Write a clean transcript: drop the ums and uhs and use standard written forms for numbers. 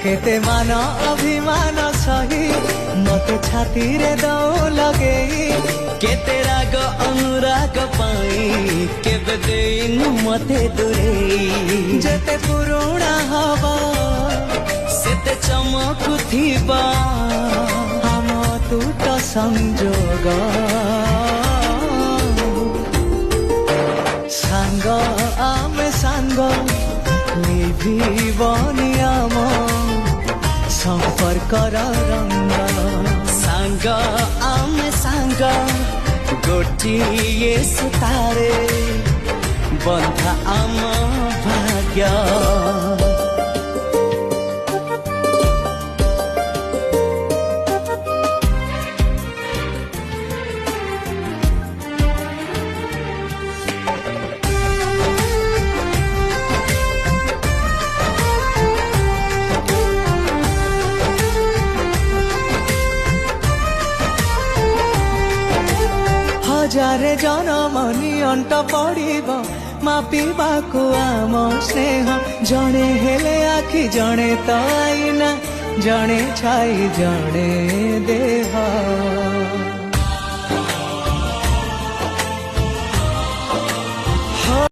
केते मान अभिमान सही मते छाती रे दौ लगे केते राग अनुराग पाई केबे देनु मते दूरे जेते पुरुणा हवा सेते चमकुथिबा हम तुट संजोग सांग आमे सांग निभिबनी आम संपर्कर रंग सांग आमे सांग गोटिए सुतारे बंधा आम भाग्य हजारे जनम नियंट पड़ब मापिबाकु आम स्नेह जड़े हेले आखि जड़े तो आईना जड़े छाई जड़े दे